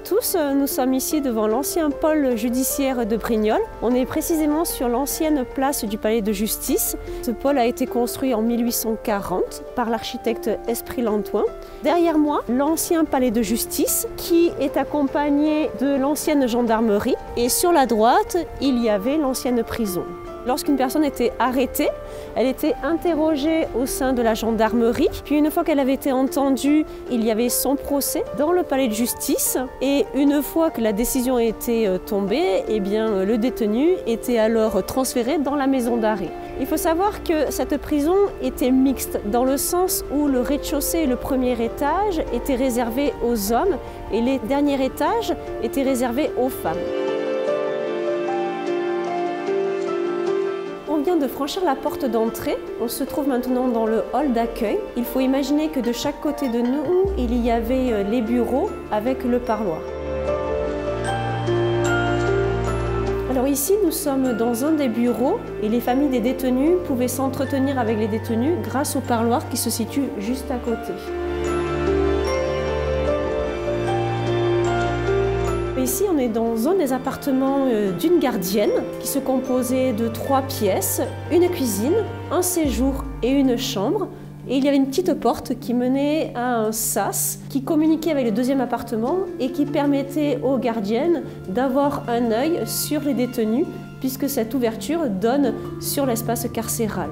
tous, nous sommes ici devant l'ancien pôle judiciaire de Brignoles. On est précisément sur l'ancienne place du palais de justice. Ce pôle a été construit en 1840 par l'architecte Esprit-Lantoin. Derrière moi, l'ancien palais de justice qui est accompagné de l'ancienne gendarmerie. Et sur la droite, il y avait l'ancienne prison. Lorsqu'une personne était arrêtée, elle était interrogée au sein de la gendarmerie. Puis une fois qu'elle avait été entendue, il y avait son procès dans le palais de justice. Et une fois que la décision était tombée, eh bien, le détenu était alors transféré dans la maison d'arrêt. Il faut savoir que cette prison était mixte dans le sens où le rez-de-chaussée et le premier étage étaient réservés aux hommes et les derniers étages étaient réservés aux femmes. On vient de franchir la porte d'entrée, on se trouve maintenant dans le hall d'accueil. Il faut imaginer que de chaque côté de nous, il y avait les bureaux avec le parloir. Alors ici, nous sommes dans un des bureaux et les familles des détenus pouvaient s'entretenir avec les détenus grâce au parloir qui se situe juste à côté. Ici, on est dans un des appartements d'une gardienne qui se composait de 3 pièces, une cuisine, un séjour et une chambre. Et il y avait une petite porte qui menait à un sas qui communiquait avec le deuxième appartement et qui permettait aux gardiennes d'avoir un œil sur les détenus puisque cette ouverture donne sur l'espace carcéral.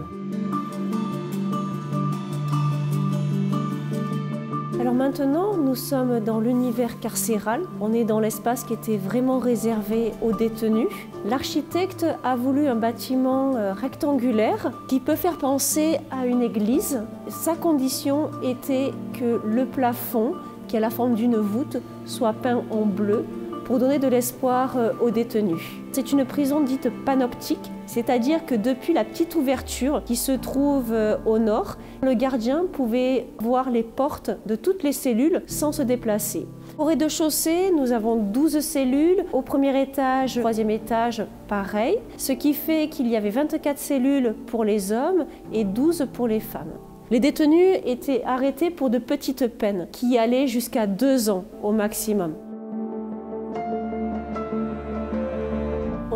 Alors maintenant, nous sommes dans l'univers carcéral. On est dans l'espace qui était vraiment réservé aux détenus. L'architecte a voulu un bâtiment rectangulaire qui peut faire penser à une église. Sa condition était que le plafond, qui a la forme d'une voûte, soit peint en bleu pour donner de l'espoir aux détenus. C'est une prison dite panoptique, c'est-à-dire que depuis la petite ouverture qui se trouve au nord, le gardien pouvait voir les portes de toutes les cellules sans se déplacer. Au rez-de-chaussée, nous avons 12 cellules. Au premier étage, au troisième étage, pareil. Ce qui fait qu'il y avait 24 cellules pour les hommes et 12 pour les femmes. Les détenus étaient arrêtés pour de petites peines qui allaient jusqu'à 2 ans au maximum.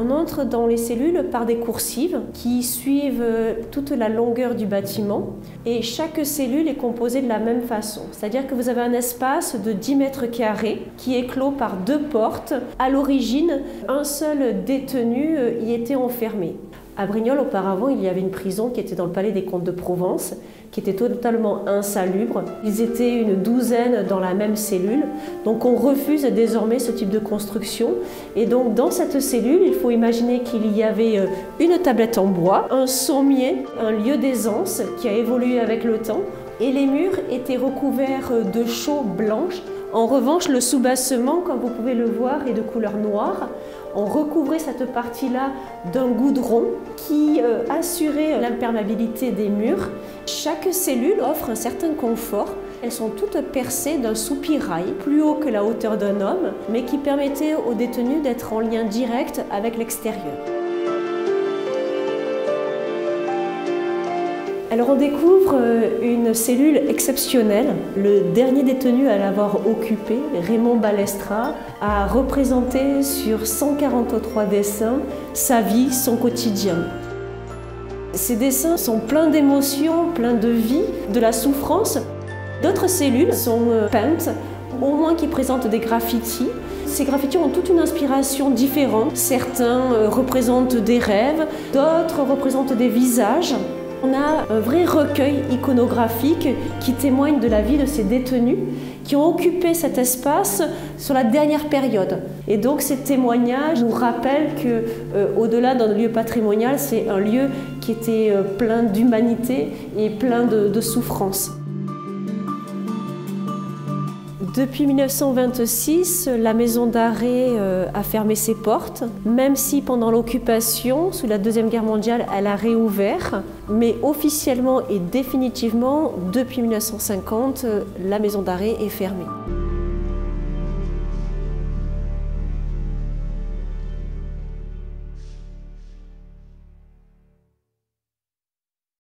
On entre dans les cellules par des coursives qui suivent toute la longueur du bâtiment et chaque cellule est composée de la même façon. C'est-à-dire que vous avez un espace de 10 mètres carrés qui est clos par 2 portes. À l'origine, un seul détenu y était enfermé. À Brignoles, auparavant, il y avait une prison qui était dans le palais des comtes de Provence, qui était totalement insalubre. Ils étaient une douzaine dans la même cellule, donc on refuse désormais ce type de construction. Et donc dans cette cellule, il faut imaginer qu'il y avait une tablette en bois, un sommier, un lieu d'aisance qui a évolué avec le temps, et les murs étaient recouverts de chaux blanches. En revanche, le soubassement, comme vous pouvez le voir, est de couleur noire. On recouvrait cette partie-là d'un goudron qui assurait l'imperméabilité des murs. Chaque cellule offre un certain confort. Elles sont toutes percées d'un soupirail, plus haut que la hauteur d'un homme, mais qui permettait aux détenus d'être en lien direct avec l'extérieur. Alors on découvre une cellule exceptionnelle. Le dernier détenu à l'avoir occupée, Raymond Balestra, a représenté sur 143 dessins sa vie, son quotidien. Ces dessins sont pleins d'émotions, pleins de vie, de la souffrance. D'autres cellules sont peintes, au moins qui présentent des graffitis. Ces graffitis ont toute une inspiration différente. Certains représentent des rêves, d'autres représentent des visages. On a un vrai recueil iconographique qui témoigne de la vie de ces détenus qui ont occupé cet espace sur la dernière période. Et donc ces témoignages nous rappellent qu'au-delà d'un lieu patrimonial, c'est un lieu qui était plein d'humanité et plein de souffrance. Depuis 1926, la maison d'arrêt a fermé ses portes, même si pendant l'occupation, sous la Deuxième Guerre mondiale, elle a réouvert. Mais officiellement et définitivement, depuis 1950, la maison d'arrêt est fermée.